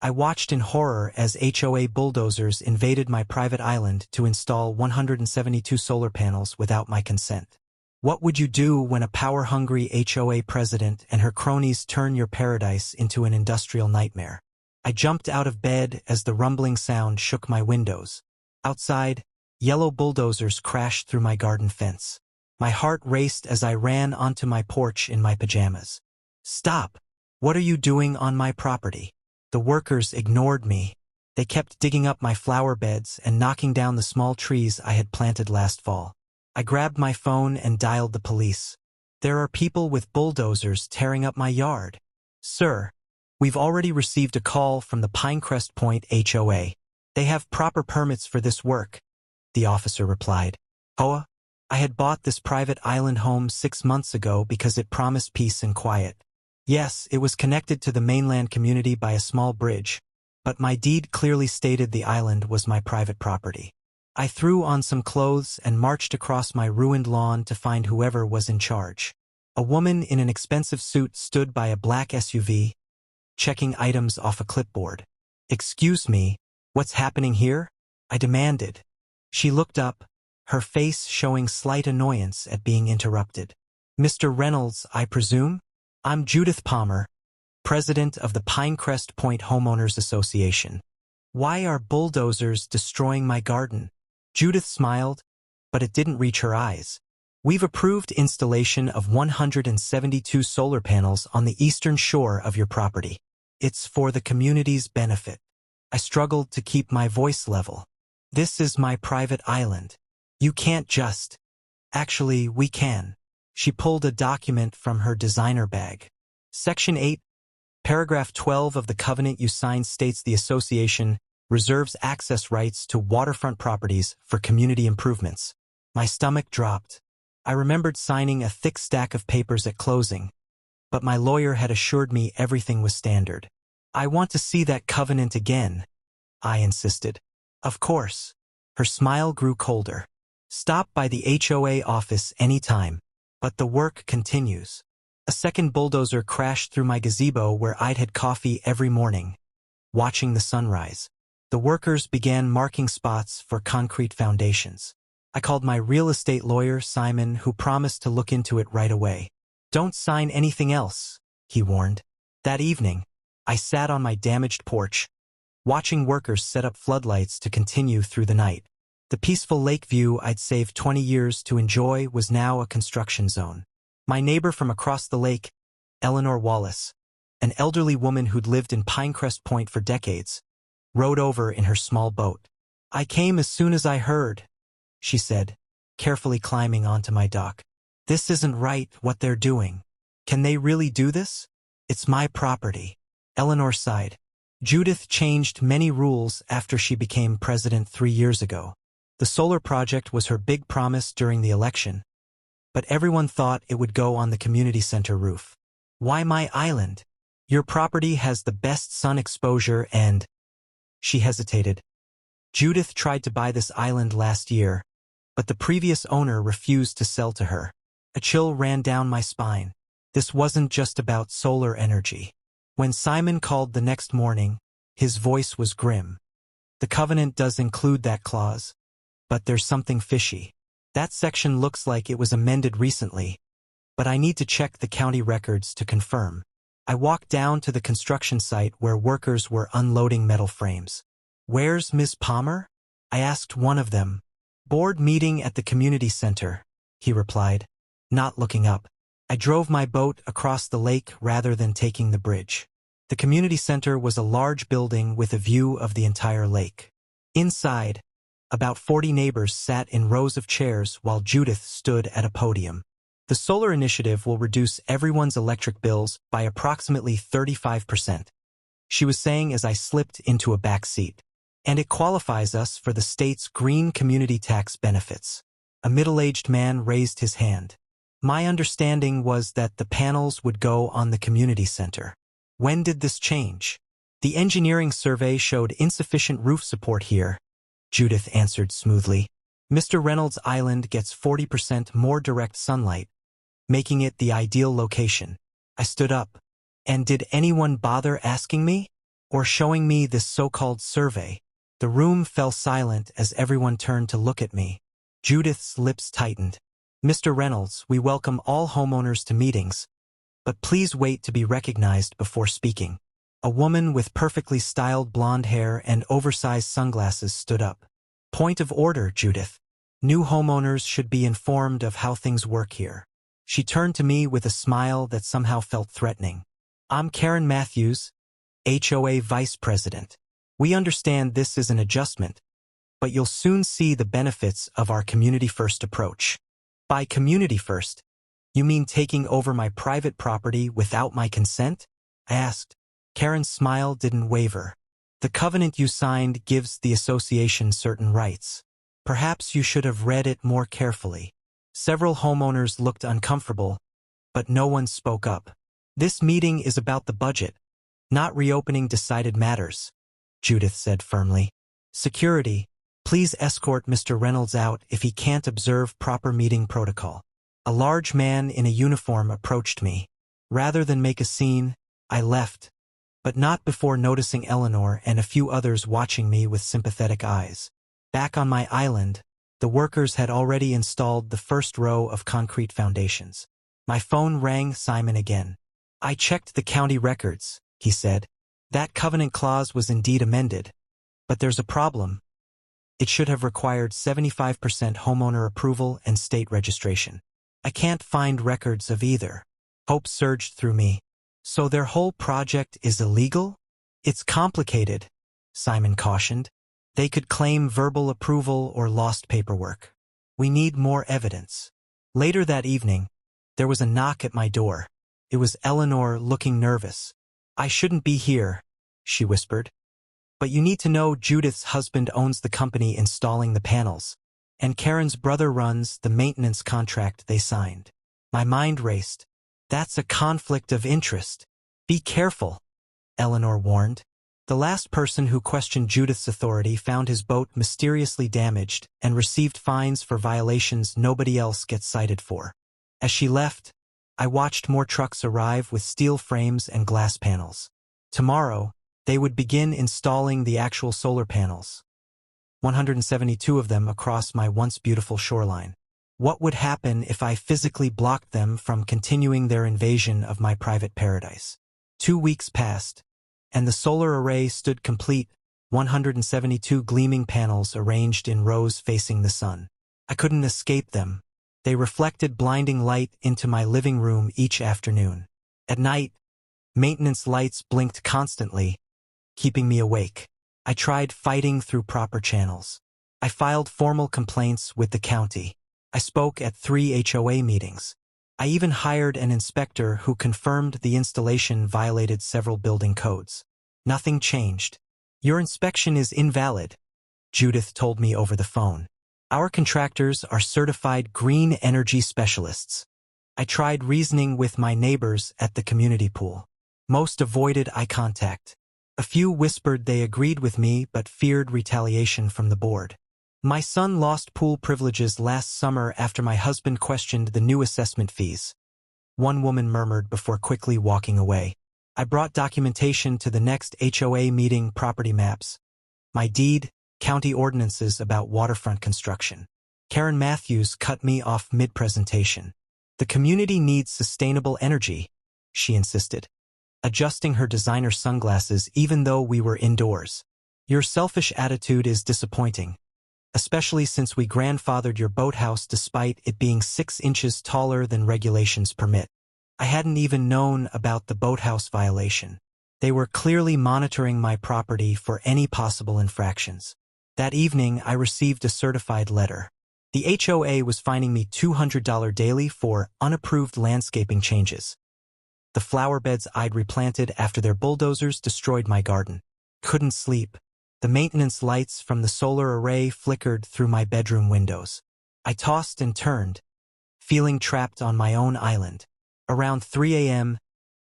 I watched in horror as HOA bulldozers invaded my private island to install 172 solar panels without my consent. What would you do when a power-hungry HOA president and her cronies turn your paradise into an industrial nightmare? I jumped out of bed as the rumbling sound shook my windows. Outside, yellow bulldozers crashed through my garden fence. My heart raced as I ran onto my porch in my pajamas. Stop! What are you doing on my property? The workers ignored me. They kept digging up my flower beds and knocking down the small trees I had planted last fall. I grabbed my phone and dialed the police. There are people with bulldozers tearing up my yard. Sir, we've already received a call from the Pinecrest Point HOA. They have proper permits for this work, the officer replied. Hoa, I had bought this private island home 6 months ago because it promised peace and quiet. Yes, it was connected to the mainland community by a small bridge, but my deed clearly stated the island was my private property. I threw on some clothes and marched across my ruined lawn to find whoever was in charge. A woman in an expensive suit stood by a black SUV, checking items off a clipboard. Excuse me, what's happening here? I demanded. She looked up, her face showing slight annoyance at being interrupted. Mr. Reynolds, I presume? I'm Judith Palmer, president of the Pinecrest Point Homeowners Association. Why are bulldozers destroying my garden? Judith smiled, but it didn't reach her eyes. We've approved installation of 172 solar panels on the eastern shore of your property. It's for the community's benefit. I struggled to keep my voice level. This is my private island. You can't just... Actually, we can. She pulled a document from her designer bag. Section 8, paragraph 12 of the covenant you signed states the association reserves access rights to waterfront properties for community improvements. My stomach dropped. I remembered signing a thick stack of papers at closing, but my lawyer had assured me everything was standard. I want to see that covenant again, I insisted. Of course. Her smile grew colder. Stop by the HOA office anytime. But the work continues. A second bulldozer crashed through my gazebo where I'd had coffee every morning, watching the sunrise. The workers began marking spots for concrete foundations. I called my real estate lawyer, Simon, who promised to look into it right away. Don't sign anything else, he warned. That evening, I sat on my damaged porch, watching workers set up floodlights to continue through the night. The peaceful lake view I'd saved 20 years to enjoy was now a construction zone. My neighbor from across the lake, Eleanor Wallace, an elderly woman who'd lived in Pinecrest Point for decades, rowed over in her small boat. I came as soon as I heard, she said, carefully climbing onto my dock. This isn't right what they're doing. Can they really do this? It's my property. Eleanor sighed. Judith changed many rules after she became president 3 years ago. The solar project was her big promise during the election, but everyone thought it would go on the community center roof. Why my island? Your property has the best sun exposure and... She hesitated. Judith tried to buy this island last year, but the previous owner refused to sell to her. A chill ran down my spine. This wasn't just about solar energy. When Simon called the next morning, his voice was grim. The covenant does include that clause. But there's something fishy. That section looks like it was amended recently, but I need to check the county records to confirm. I walked down to the construction site where workers were unloading metal frames. Where's Ms. Palmer? I asked one of them. Board meeting at the community center, he replied, not looking up. I drove my boat across the lake rather than taking the bridge. The community center was a large building with a view of the entire lake. Inside, about 40 neighbors sat in rows of chairs while Judith stood at a podium. The solar initiative will reduce everyone's electric bills by approximately 35%, she was saying as I slipped into a back seat. And it qualifies us for the state's green community tax benefits. A middle-aged man raised his hand. My understanding was that the panels would go on the community center. When did this change? The engineering survey showed insufficient roof support here, Judith answered smoothly. Mr. Reynolds' island gets 40% more direct sunlight, making it the ideal location. I stood up. And did anyone bother asking me? or showing me this so-called survey. The room fell silent as everyone turned to look at me. Judith's lips tightened. Mr. Reynolds, we welcome all homeowners to meetings, but please wait to be recognized before speaking. A woman with perfectly styled blonde hair and oversized sunglasses stood up. Point of order, Judith. New homeowners should be informed of how things work here. She turned to me with a smile that somehow felt threatening. I'm Karen Matthews, HOA Vice President. We understand this is an adjustment, but you'll soon see the benefits of our community-first approach. By community-first, you mean taking over my private property without my consent? I asked. Karen's smile didn't waver. The covenant you signed gives the association certain rights. Perhaps you should have read it more carefully. Several homeowners looked uncomfortable, but no one spoke up. This meeting is about the budget, not reopening decided matters, Judith said firmly. Security, please escort Mr. Reynolds out if he can't observe proper meeting protocol. A large man in a uniform approached me. Rather than make a scene, I left, but not before noticing Eleanor and a few others watching me with sympathetic eyes. Back on my island, the workers had already installed the first row of concrete foundations. My phone rang Simon again. I checked the county records, he said. That covenant clause was indeed amended, but there's a problem. It should have required 75% homeowner approval and state registration. I can't find records of either. Hope surged through me. So their whole project is illegal? It's complicated, Simon cautioned. They could claim verbal approval or lost paperwork. We need more evidence. Later that evening, there was a knock at my door. It was Eleanor, looking nervous. I shouldn't be here, she whispered. But you need to know Judith's husband owns the company installing the panels, and Karen's brother runs the maintenance contract they signed. My mind raced. That's a conflict of interest. Be careful, Eleanor warned. The last person who questioned Judith's authority found his boat mysteriously damaged and received fines for violations nobody else gets cited for. As she left, I watched more trucks arrive with steel frames and glass panels. Tomorrow, they would begin installing the actual solar panels, 172 of them across my once beautiful shoreline. What would happen if I physically blocked them from continuing their invasion of my private paradise? 2 weeks passed, and the solar array stood complete, 172 gleaming panels arranged in rows facing the sun. I couldn't escape them. They reflected blinding light into my living room each afternoon. At night, maintenance lights blinked constantly, keeping me awake. I tried fighting through proper channels. I filed formal complaints with the county. I spoke at 3 HOA meetings. I even hired an inspector who confirmed the installation violated several building codes. Nothing changed. Your inspection is invalid, Judith told me over the phone. Our contractors are certified green energy specialists. I tried reasoning with my neighbors at the community pool. Most avoided eye contact. A few whispered they agreed with me but feared retaliation from the board. My son lost pool privileges last summer after my husband questioned the new assessment fees. One woman murmured before quickly walking away. I brought documentation to the next HOA meeting: property maps, my deed, county ordinances about waterfront construction. Karen Matthews cut me off mid-presentation. The community needs sustainable energy, she insisted, adjusting her designer sunglasses even though we were indoors. Your selfish attitude is disappointing, especially since we grandfathered your boathouse despite it being 6 inches taller than regulations permit. I hadn't even known about the boathouse violation. They were clearly monitoring my property for any possible infractions. That evening, I received a certified letter. The HOA was fining me $200 daily for unapproved landscaping changes. The flower beds I'd replanted after their bulldozers destroyed my garden. Couldn't sleep. The maintenance lights from the solar array flickered through my bedroom windows. I tossed and turned, feeling trapped on my own island. Around 3 a.m.,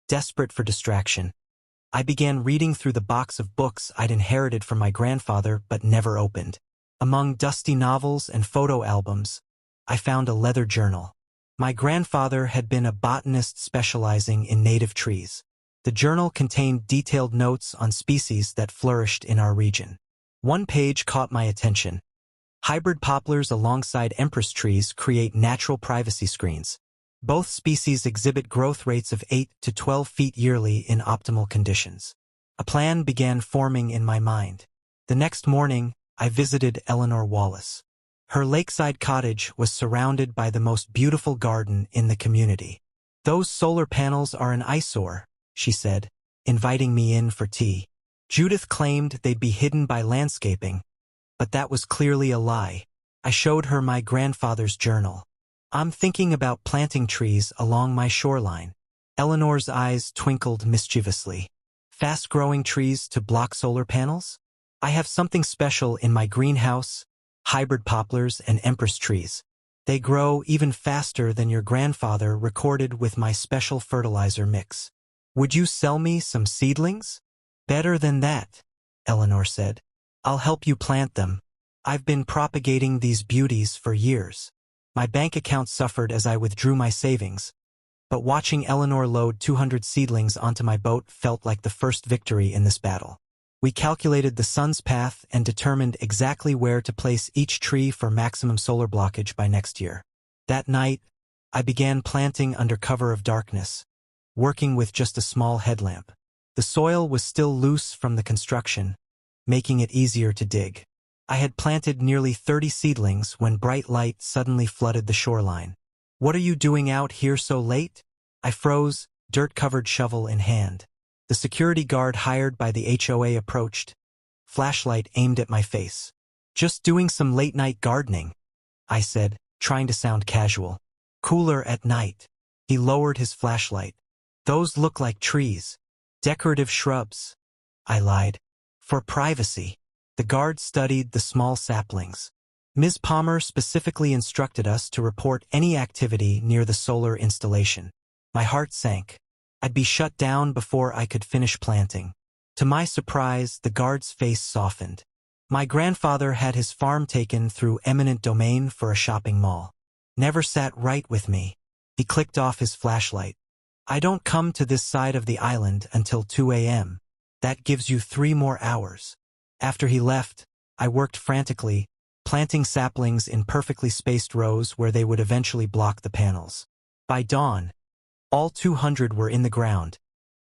desperate for distraction, I began reading through the box of books I'd inherited from my grandfather but never opened. Among dusty novels and photo albums, I found a leather journal. My grandfather had been a botanist specializing in native trees. The journal contained detailed notes on species that flourished in our region. One page caught my attention. Hybrid poplars alongside empress trees create natural privacy screens. Both species exhibit growth rates of 8 to 12 feet yearly in optimal conditions. A plan began forming in my mind. The next morning, I visited Eleanor Wallace. Her lakeside cottage was surrounded by the most beautiful garden in the community. "Those solar panels are an eyesore," she said, inviting me in for tea. Judith claimed they'd be hidden by landscaping, but that was clearly a lie. I showed her my grandfather's journal. "I'm thinking about planting trees along my shoreline." Eleanor's eyes twinkled mischievously. "Fast-growing trees to block solar panels? I have something special in my greenhouse, hybrid poplars and empress trees. They grow even faster than your grandfather recorded with my special fertilizer mix. Would you sell me some seedlings?" "Better than that," Eleanor said. "I'll help you plant them. I've been propagating these beauties for years." My bank account suffered as I withdrew my savings, but watching Eleanor load 200 seedlings onto my boat felt like the first victory in this battle. We calculated the sun's path and determined exactly where to place each tree for maximum solar blockage by next year. That night, I began planting under cover of darkness, working with just a small headlamp. The soil was still loose from the construction, making it easier to dig. I had planted nearly 30 seedlings when bright light suddenly flooded the shoreline. "What are you doing out here so late?" I froze, dirt-covered shovel in hand. The security guard hired by the HOA approached, flashlight aimed at my face. "Just doing some late-night gardening," I said, trying to sound casual. "Cooler at night." He lowered his flashlight. "Those look like trees." "Decorative shrubs," I lied. "For privacy." The guard studied the small saplings. "Ms. Palmer specifically instructed us to report any activity near the solar installation." My heart sank. I'd be shut down before I could finish planting. To my surprise, the guard's face softened. My grandfather had his farm taken through eminent domain for a shopping mall. Never sat right with me. He clicked off his flashlight. "I don't come to this side of the island until 2 a.m. That gives you 3 more hours." After he left, I worked frantically, planting saplings in perfectly spaced rows where they would eventually block the panels. By dawn, all 200 were in the ground,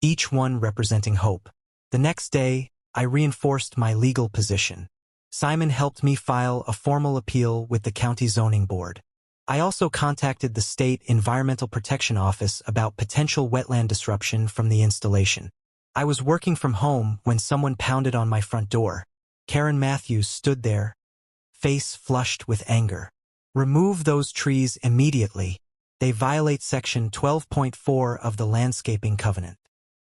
each one representing hope. The next day, I reinforced my legal position. Simon helped me file a formal appeal with the county zoning board. I also contacted the State Environmental Protection Office about potential wetland disruption from the installation. I was working from home when someone pounded on my front door. Karen Matthews stood there, face flushed with anger. "Remove those trees immediately. They violate Section 12.4 of the Landscaping Covenant."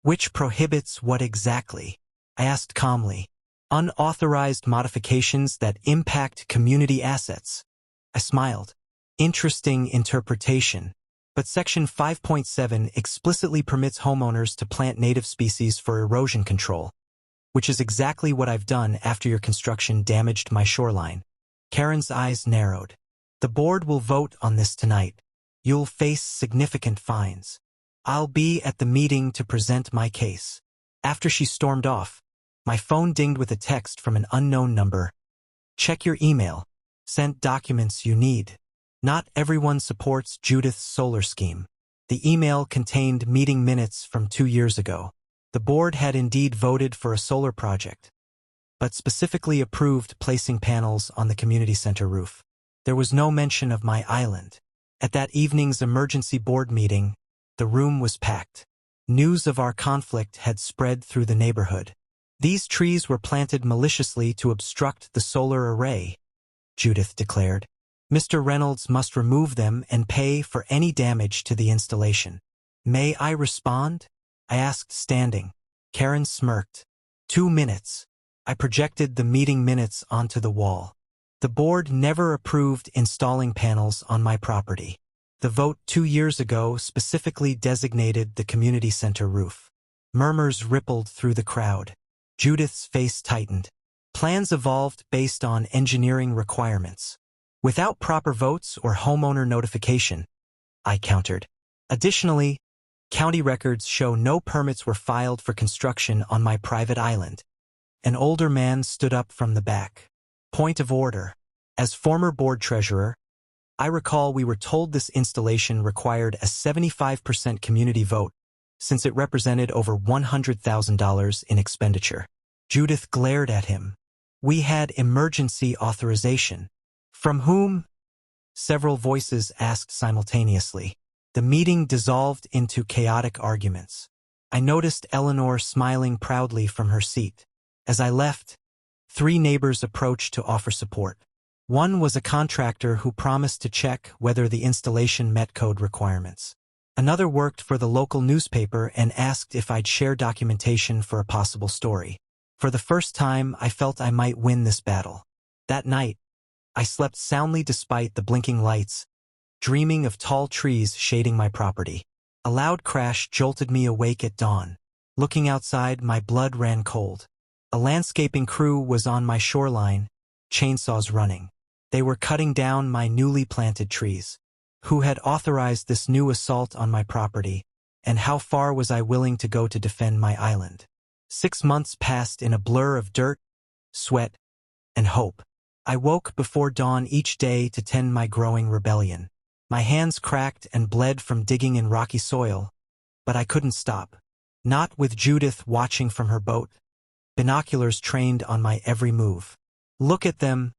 "Which prohibits what exactly?" I asked calmly. "Unauthorized modifications that impact community assets." I smiled. "Interesting interpretation. But Section 5.7 explicitly permits homeowners to plant native species for erosion control, which is exactly what I've done after your construction damaged my shoreline." Karen's eyes narrowed. "The board will vote on this tonight. You'll face significant fines. I'll be at the meeting to present my case." After she stormed off, my phone dinged with a text from an unknown number. "Check your email. Sent documents you need." Not everyone supports Judith's solar scheme. The email contained meeting minutes from 2 years ago. The board had indeed voted for a solar project, but specifically approved placing panels on the community center roof. There was no mention of my island. At that evening's emergency board meeting, the room was packed. News of our conflict had spread through the neighborhood. "These trees were planted maliciously to obstruct the solar array," Judith declared. "Mr. Reynolds must remove them and pay for any damage to the installation." "May I respond?" I asked, standing. Karen smirked. 2 minutes. I projected the meeting minutes onto the wall. "The board never approved installing panels on my property. The vote 2 years ago specifically designated the community center roof." Murmurs rippled through the crowd. Judith's face tightened. "Plans evolved based on engineering requirements, without proper votes or homeowner notification," I countered. "Additionally, County records show no permits were filed for construction on my private island. An older man stood up from the back. Point of order. As former board treasurer, I recall we were told this installation required a 75% community vote, since it represented over $100,000 in expenditure. Judith glared at him. We had emergency authorization. From whom? Several voices asked simultaneously. The meeting dissolved into chaotic arguments. I noticed Eleanor smiling proudly from her seat. As I left, 3 neighbors approached to offer support. One was a contractor who promised to check whether the installation met code requirements. Another worked for the local newspaper and asked if I'd share documentation for a possible story. For the first time, I felt I might win this battle. That night, I slept soundly despite the blinking lights, dreaming of tall trees shading my property. A loud crash jolted me awake at dawn. Looking outside, my blood ran cold. A landscaping crew was on my shoreline, chainsaws running. They were cutting down my newly planted trees. Who had authorized this new assault on my property, and how far was I willing to go to defend my island? 6 months passed in a blur of dirt, sweat, and hope. I woke before dawn each day to tend my growing rebellion. My hands cracked and bled from digging in rocky soil, but I couldn't stop. Not with Judith watching from her boat, binoculars trained on my every move. Look at them,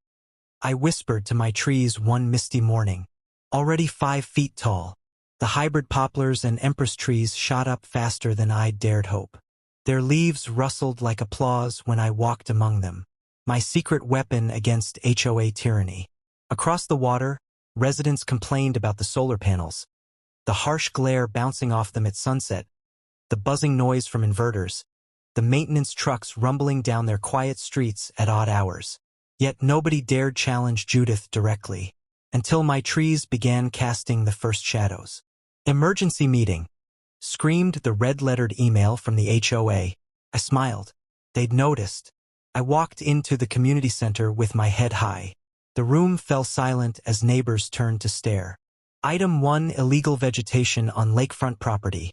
I whispered to my trees one misty morning. Already 5 feet tall, the hybrid poplars and empress trees shot up faster than I'd dared hope. Their leaves rustled like applause when I walked among them, my secret weapon against HOA tyranny. Across the water, residents complained about the solar panels, the harsh glare bouncing off them at sunset, the buzzing noise from inverters, the maintenance trucks rumbling down their quiet streets at odd hours. Yet nobody dared challenge Judith directly, until my trees began casting the first shadows. Emergency meeting, screamed the red-lettered email from the HOA. I smiled. They'd noticed. I walked into the community center with my head high. The room fell silent as neighbors turned to stare. Item 1: illegal vegetation on lakefront property,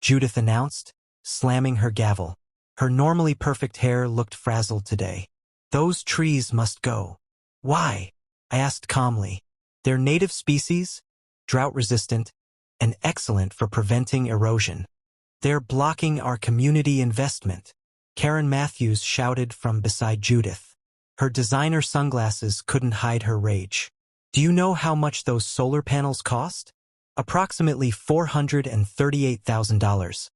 Judith announced, slamming her gavel. Her normally perfect hair looked frazzled today. Those trees must go. Why? I asked calmly. They're native species, drought-resistant, and excellent for preventing erosion. They're blocking our community investment, Karen Matthews shouted from beside Judith. Her designer sunglasses couldn't hide her rage. Do you know how much those solar panels cost? Approximately $438,000,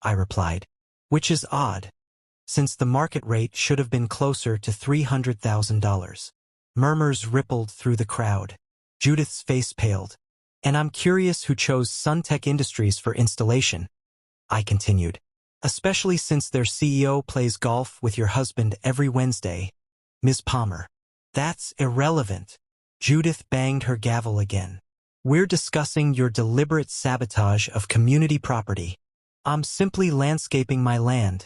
I replied, which is odd, since the market rate should have been closer to $300,000. Murmurs rippled through the crowd. Judith's face paled. And I'm curious who chose Suntech Industries for installation, I continued, especially since their CEO plays golf with your husband every Wednesday, Ms. Palmer. That's irrelevant. Judith banged her gavel again. We're discussing your deliberate sabotage of community property. I'm simply landscaping my land,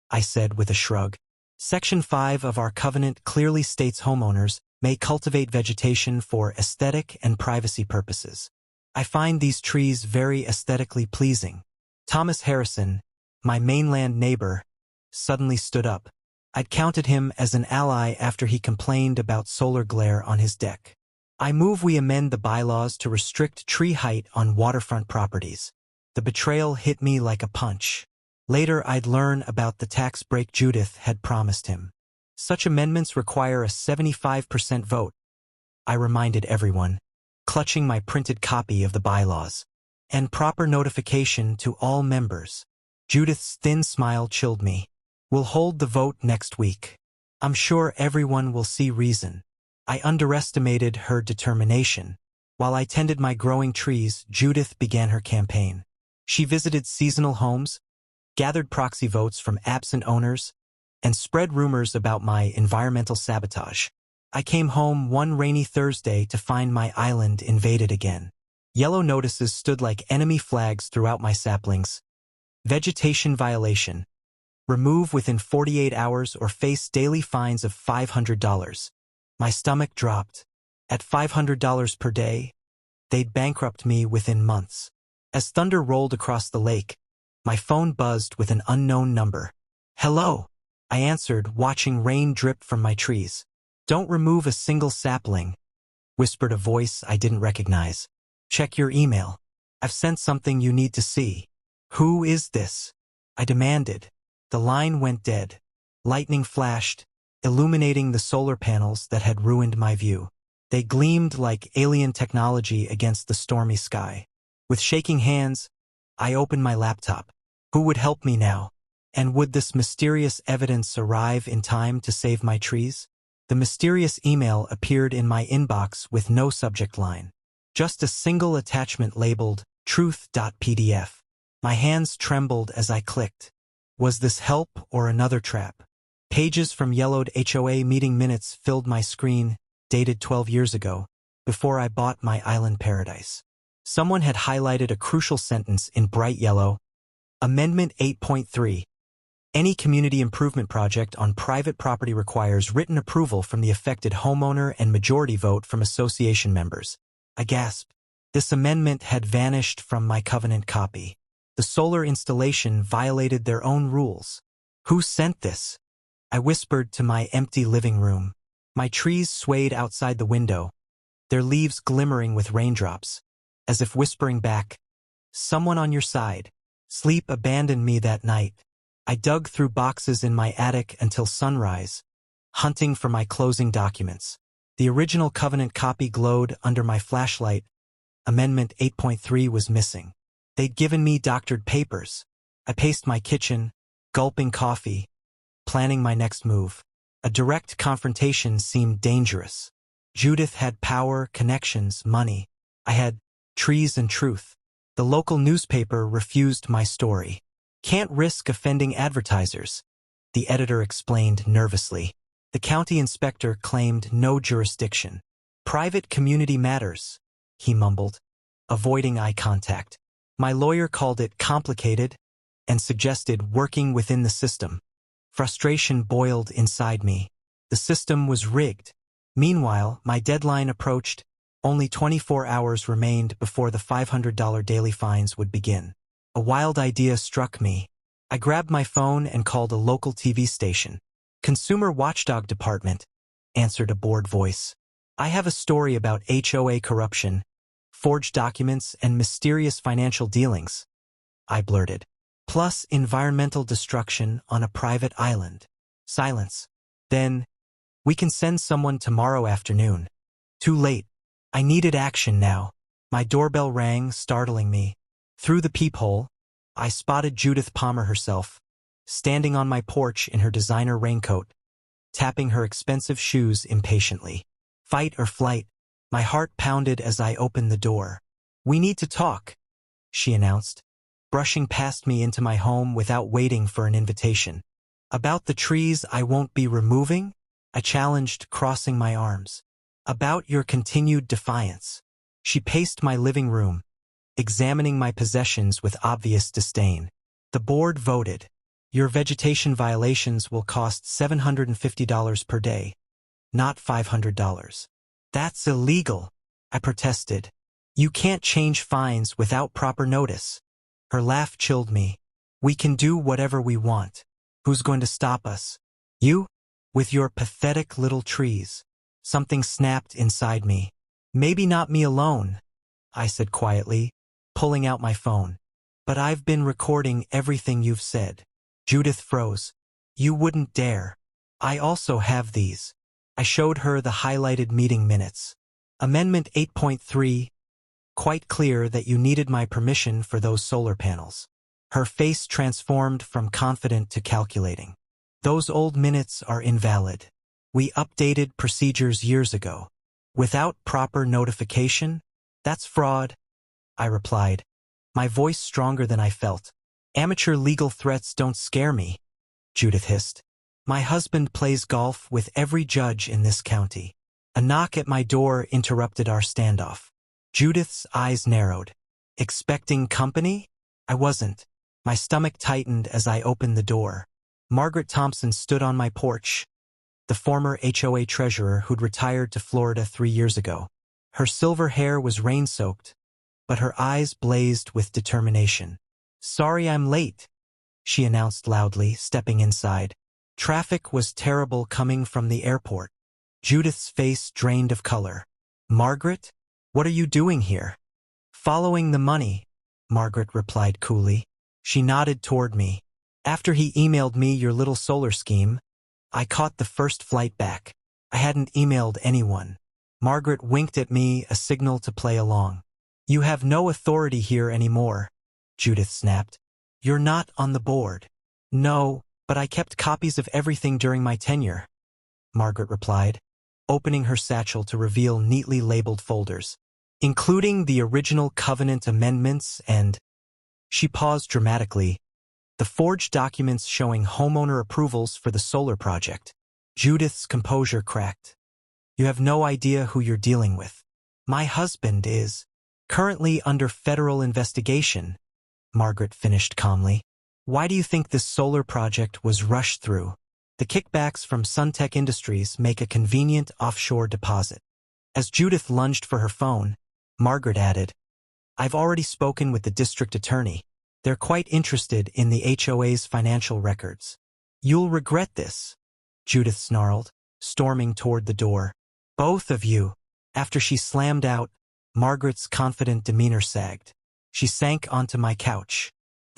I said with a shrug. Section 5 of our covenant clearly states homeowners may cultivate vegetation for aesthetic and privacy purposes. I find these trees very aesthetically pleasing. Thomas Harrison, my mainland neighbor, suddenly stood up. I'd counted him as an ally after he complained about solar glare on his deck. I move we amend the bylaws to restrict tree height on waterfront properties. The betrayal hit me like a punch. Later I'd learn about the tax break Judith had promised him. Such amendments require a 75% vote, I reminded everyone, clutching my printed copy of the bylaws, and proper notification to all members. Judith's thin smile chilled me. We'll hold the vote next week. I'm sure everyone will see reason. I underestimated her determination. While I tended my growing trees, Judith began her campaign. She visited seasonal homes, gathered proxy votes from absent owners, and spread rumors about my environmental sabotage. I came home one rainy Thursday to find my island invaded again. Yellow notices stood like enemy flags throughout my saplings. Vegetation violation. Remove within 48 hours or face daily fines of $500. My stomach dropped. At $500 per day, they'd bankrupt me within months. As thunder rolled across the lake, my phone buzzed with an unknown number. "Hello," I answered, watching rain drip from my trees. "Don't remove a single sapling," whispered a voice I didn't recognize. "Check your email. I've sent something you need to see." "Who is this?" I demanded. The line went dead. Lightning flashed, illuminating the solar panels that had ruined my view. They gleamed like alien technology against the stormy sky. With shaking hands, I opened my laptop. Who would help me now? And would this mysterious evidence arrive in time to save my trees? The mysterious email appeared in my inbox with no subject line. Just a single attachment labeled truth.pdf. My hands trembled as I clicked. Was this help or another trap? Pages from yellowed HOA meeting minutes filled my screen, dated 12 years ago, before I bought my island paradise. Someone had highlighted a crucial sentence in bright yellow. Amendment 8.3. Any community improvement project on private property requires written approval from the affected homeowner and majority vote from association members. I gasped. This amendment had vanished from my covenant copy. The solar installation violated their own rules. Who sent this? I whispered to my empty living room. My trees swayed outside the window, their leaves glimmering with raindrops, as if whispering back, "Someone on your side." Sleep abandoned me that night. I dug through boxes in my attic until sunrise, hunting for my closing documents. The original covenant copy glowed under my flashlight. Amendment 8.3 was missing. They'd given me doctored papers. I paced my kitchen, gulping coffee, planning my next move. A direct confrontation seemed dangerous. Judith had power, connections, money. I had trees and truth. The local newspaper refused my story. "Can't risk offending advertisers," the editor explained nervously. The county inspector claimed no jurisdiction. "Private community matters," he mumbled, avoiding eye contact. My lawyer called it complicated and suggested working within the system. Frustration boiled inside me. The system was rigged. Meanwhile, my deadline approached. Only 24 hours remained before the $500 daily fines would begin. A wild idea struck me. I grabbed my phone and called a local TV station. "Consumer Watchdog Department," answered a bored voice. "I have a story about HOA corruption, forged documents, and mysterious financial dealings," I blurted. "Plus environmental destruction on a private island." Silence. Then, "We can send someone tomorrow afternoon." Too late. I needed action now. My doorbell rang, startling me. Through the peephole, I spotted Judith Palmer herself, standing on my porch in her designer raincoat, tapping her expensive shoes impatiently. Fight or flight, my heart pounded as I opened the door. "We need to talk," she announced, brushing past me into my home without waiting for an invitation. "About the trees I won't be removing?" I challenged, crossing my arms. "About your continued defiance." She paced my living room, examining my possessions with obvious disdain. "The board voted. Your vegetation violations will cost $750 per day, not $500. "That's illegal," I protested. "You can't change fines without proper notice." Her laugh chilled me. "We can do whatever we want. Who's going to stop us? You? With your pathetic little trees." Something snapped inside me. "Maybe not me alone," I said quietly, pulling out my phone. "But I've been recording everything you've said." Judith froze. "You wouldn't dare." "I also have these." I showed her the highlighted meeting minutes. Amendment 8.3, quite clear that you needed my permission for those solar panels. Her face transformed from confident to calculating. "Those old minutes are invalid. We updated procedures years ago. Without proper notification? That's fraud," I replied, my voice stronger than I felt. "Amateur legal threats don't scare me," Judith hissed. "My husband plays golf with every judge in this county." A knock at my door interrupted our standoff. Judith's eyes narrowed. Expecting company? I wasn't. My stomach tightened as I opened the door. Margaret Thompson stood on my porch, the former HOA treasurer who'd retired to Florida 3 years ago. Her silver hair was rain-soaked, but her eyes blazed with determination. "Sorry I'm late," she announced loudly, stepping inside. Traffic was terrible coming from the airport. Judith's face drained of color. "Margaret? What are you doing here?" "Following the money," Margaret replied coolly. She nodded toward me. "After he emailed me your little solar scheme, I caught the first flight back. I hadn't emailed anyone." Margaret winked at me, a signal to play along. "You have no authority here anymore," Judith snapped. "You're not on the board." "No, but I kept copies of everything during my tenure," Margaret replied, opening her satchel to reveal neatly labeled folders, including the original covenant amendments and— She paused dramatically. The forged documents showing homeowner approvals for the solar project. Judith's composure cracked. "You have no idea who you're dealing with. My husband is currently under federal investigation," Margaret finished calmly. "Why do you think this solar project was rushed through? The kickbacks from Suntech Industries make a convenient offshore deposit." As Judith lunged for her phone, Margaret added, "I've already spoken with the district attorney. They're quite interested in the HOA's financial records." "You'll regret this," Judith snarled, storming toward the door. "Both of you." After she slammed out, Margaret's confident demeanor sagged. She sank onto my couch.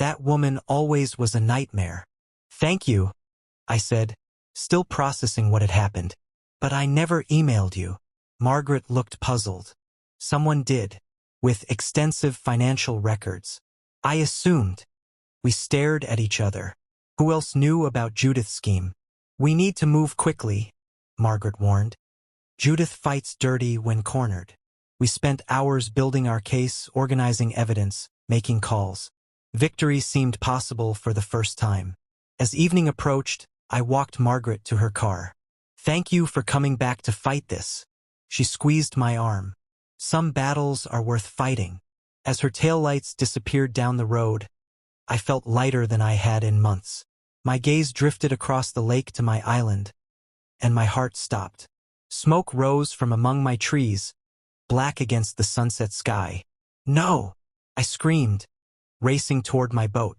"That woman always was a nightmare." "Thank you," I said, still processing what had happened. "But I never emailed you." Margaret looked puzzled. "Someone did, with extensive financial records. I assumed." We stared at each other. Who else knew about Judith's scheme? "We need to move quickly," Margaret warned. Judith fights dirty when cornered. We spent hours building our case, organizing evidence, making calls. Victory seemed possible for the first time. As evening approached, I walked Margaret to her car. "Thank you for coming back to fight this." She squeezed my arm. "Some battles are worth fighting." As her taillights disappeared down the road, I felt lighter than I had in months. My gaze drifted across the lake to my island, and my heart stopped. Smoke rose from among my trees, black against the sunset sky. "No!" I screamed, racing toward my boat.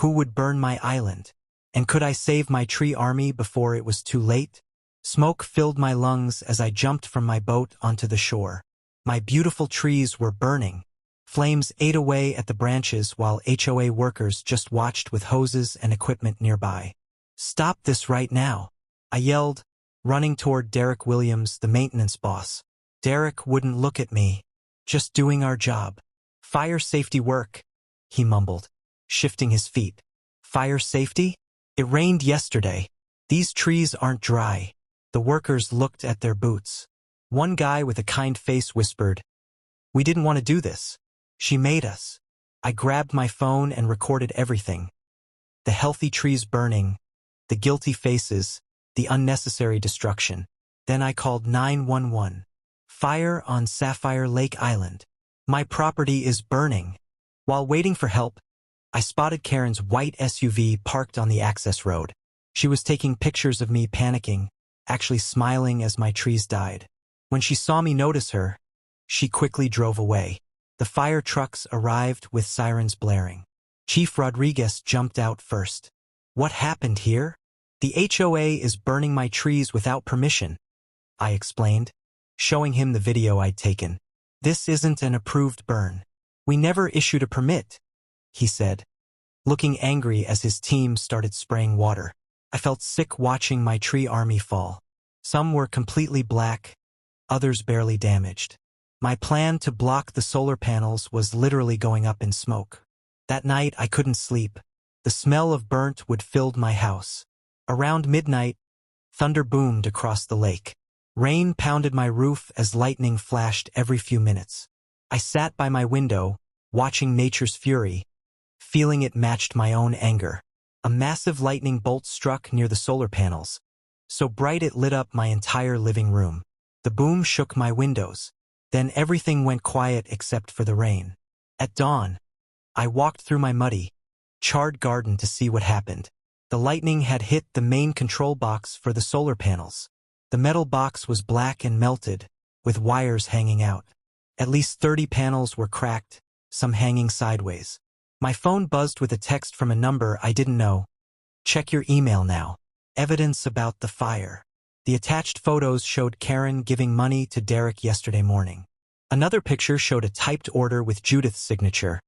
Who would burn my island? And could I save my tree army before it was too late? Smoke filled my lungs as I jumped from my boat onto the shore. My beautiful trees were burning. Flames ate away at the branches while HOA workers just watched with hoses and equipment nearby. "Stop this right now," I yelled, running toward Derek Williams, the maintenance boss. Derek wouldn't look at me. "Just doing our job." "Fire safety work," he mumbled, shifting his feet. "Fire safety? It rained yesterday. These trees aren't dry." The workers looked at their boots. One guy with a kind face whispered, "We didn't want to do this. She made us." I grabbed my phone and recorded everything. The healthy trees burning, the guilty faces, the unnecessary destruction. Then I called 911. "Fire on Sapphire Lake Island. My property is burning." While waiting for help, I spotted Karen's white SUV parked on the access road. She was taking pictures of me panicking, actually smiling as my trees died. When she saw me notice her, she quickly drove away. The fire trucks arrived with sirens blaring. Chief Rodriguez jumped out first. "What happened here?" "The HOA is burning my trees without permission," I explained, showing him the video I'd taken. "This isn't an approved burn. We never issued a permit," he said, looking angry as his team started spraying water. I felt sick watching my tree army fall. Some were completely black, others barely damaged. My plan to block the solar panels was literally going up in smoke. That night I couldn't sleep. The smell of burnt wood filled my house. Around midnight, thunder boomed across the lake. Rain pounded my roof as lightning flashed every few minutes. I sat by my window, watching nature's fury, feeling it matched my own anger. A massive lightning bolt struck near the solar panels, so bright it lit up my entire living room. The boom shook my windows. Then everything went quiet except for the rain. At dawn, I walked through my muddy, charred garden to see what happened. The lightning had hit the main control box for the solar panels. The metal box was black and melted, with wires hanging out. At least 30 panels were cracked, some hanging sideways. My phone buzzed with a text from a number I didn't know. Check your email now. Evidence about the fire. The attached photos showed Karen giving money to Derek yesterday morning. Another picture showed a typed order with Judith's signature.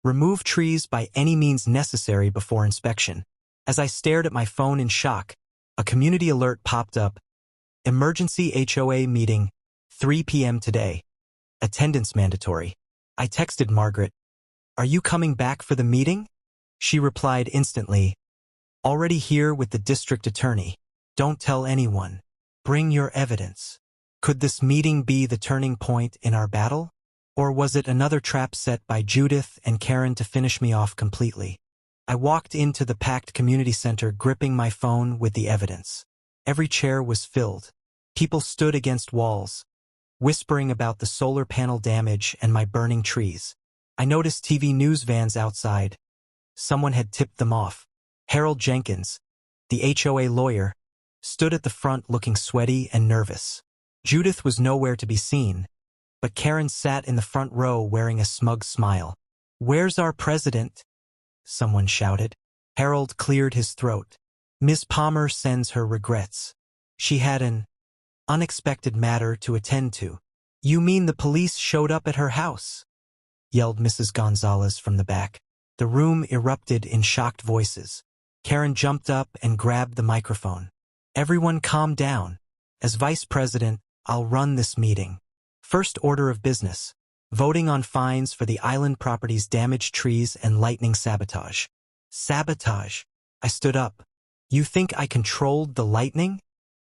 Remove trees by any means necessary before inspection. As I stared at my phone in shock, a community alert popped up. Emergency HOA meeting, 3 p.m. today. Attendance mandatory. I texted Margaret, "Are you coming back for the meeting?" She replied instantly, "Already here with the district attorney. Don't tell anyone. Bring your evidence." Could this meeting be the turning point in our battle? Or was it another trap set by Judith and Karen to finish me off completely? I walked into the packed community center gripping my phone with the evidence. Every chair was filled. People stood against walls, whispering about the solar panel damage and my burning trees. I noticed TV news vans outside. Someone had tipped them off. Harold Jenkins, the HOA lawyer, stood at the front looking sweaty and nervous. Judith was nowhere to be seen, but Karen sat in the front row wearing a smug smile. "Where's our president?" someone shouted. Harold cleared his throat. "Ms. Palmer sends her regrets. She had an unexpected matter to attend to." "You mean the police showed up at her house?" yelled Mrs. Gonzalez from the back. The room erupted in shocked voices. Karen jumped up and grabbed the microphone. "Everyone calm down. As vice president, I'll run this meeting. First order of business. Voting on fines for the island property's damaged trees and lightning sabotage." "Sabotage?" I stood up. "You think I controlled the lightning?"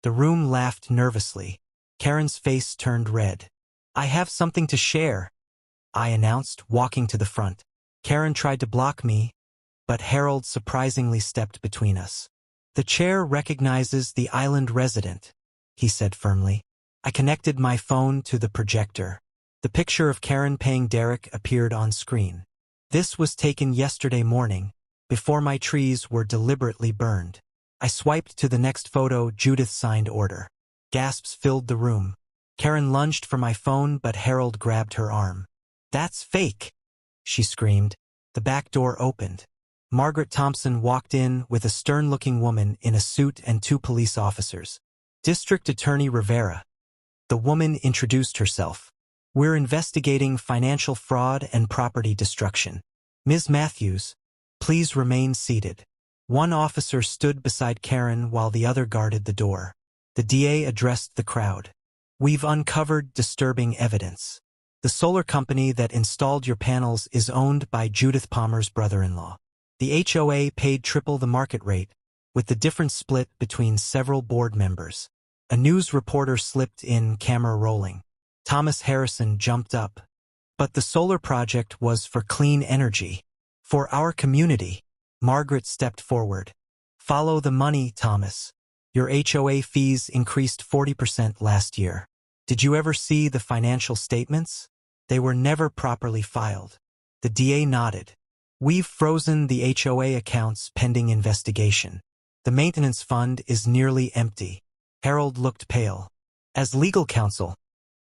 The room laughed nervously. Karen's face turned red. "I have something to share," I announced, walking to the front. Karen tried to block me, but Harold surprisingly stepped between us. "The chair recognizes the island resident," he said firmly. I connected my phone to the projector. The picture of Karen paying Derek appeared on screen. This was taken yesterday morning, before my trees were deliberately burned. I swiped to the next photo. Judith signed order. Gasps filled the room. Karen lunged for my phone, but Harold grabbed her arm. "That's fake," she screamed. The back door opened. Margaret Thompson walked in with a stern-looking woman in a suit and 2 police officers. "District Attorney Rivera." The woman introduced herself. "We're investigating financial fraud and property destruction. Ms. Matthews, please remain seated." One officer stood beside Karen while the other guarded the door. The DA addressed the crowd. "We've uncovered disturbing evidence. The solar company that installed your panels is owned by Judith Palmer's brother-in-law. The HOA paid triple the market rate, with the difference split between several board members." A news reporter slipped in, camera rolling. Thomas Harrison jumped up. "But the solar project was for clean energy. For our community." Margaret stepped forward. "Follow the money, Thomas. Your HOA fees increased 40% last year. Did you ever see the financial statements? They were never properly filed." The DA nodded. "We've frozen the HOA accounts pending investigation. The maintenance fund is nearly empty." Harold looked pale. "As legal counsel,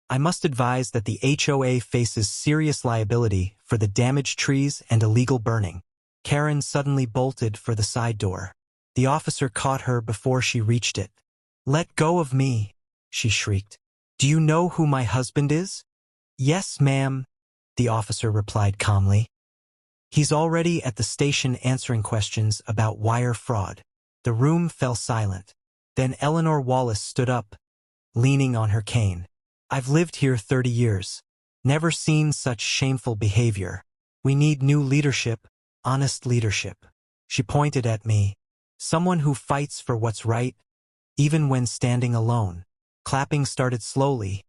I must advise that the HOA faces serious liability for the damaged trees and illegal burning." Karen suddenly bolted for the side door. The officer caught her before she reached it. "Let go of me," she shrieked. "Do you know who my husband is?" "Yes, ma'am," the officer replied calmly. "He's already at the station answering questions about wire fraud." The room fell silent. Then Eleanor Wallace stood up, leaning on her cane. "I've lived here 30 years. Never seen such shameful behavior. We need new leadership, honest leadership." She pointed at me. "Someone who fights for what's right, even when standing alone." Clapping started slowly,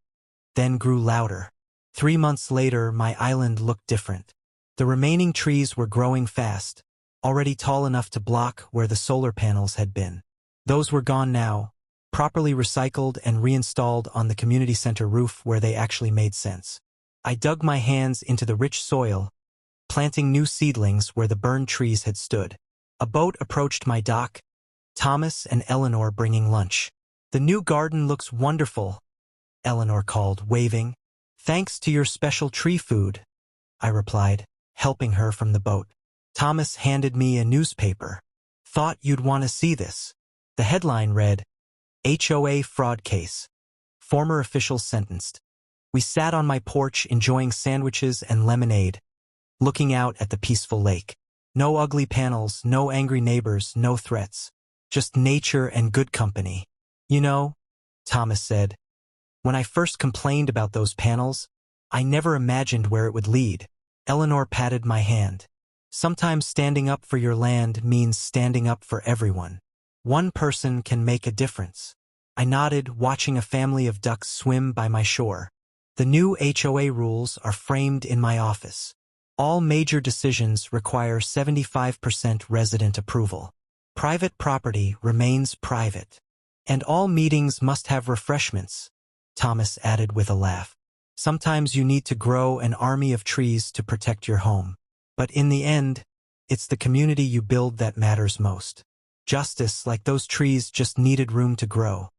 then grew louder. 3 months later, my island looked different. The remaining trees were growing fast, already tall enough to block where the solar panels had been. Those were gone now, properly recycled and reinstalled on the community center roof where they actually made sense. I dug my hands into the rich soil, planting new seedlings where the burned trees had stood. A boat approached my dock, Thomas and Eleanor bringing lunch. "The new garden looks wonderful," Eleanor called, waving. "Thanks to your special tree food." I replied, helping her from the boat. Thomas handed me a newspaper. Thought you'd want to see this. The headline read, HOA fraud case. Former officials sentenced. We sat on my porch enjoying sandwiches and lemonade, looking out at the peaceful lake. No ugly panels, no angry neighbors, no threats. Just nature and good company. You know, Thomas said, when I first complained about those panels, I never imagined where it would lead. Eleanor patted my hand. Sometimes standing up for your land means standing up for everyone. One person can make a difference. I nodded, watching a family of ducks swim by my shore. The new HOA rules are framed in my office. All major decisions require 75% resident approval. Private property remains private. And all meetings must have refreshments, Thomas added with a laugh. Sometimes you need to grow an army of trees to protect your home. But in the end, it's the community you build that matters most. Justice, like those trees, just needed room to grow.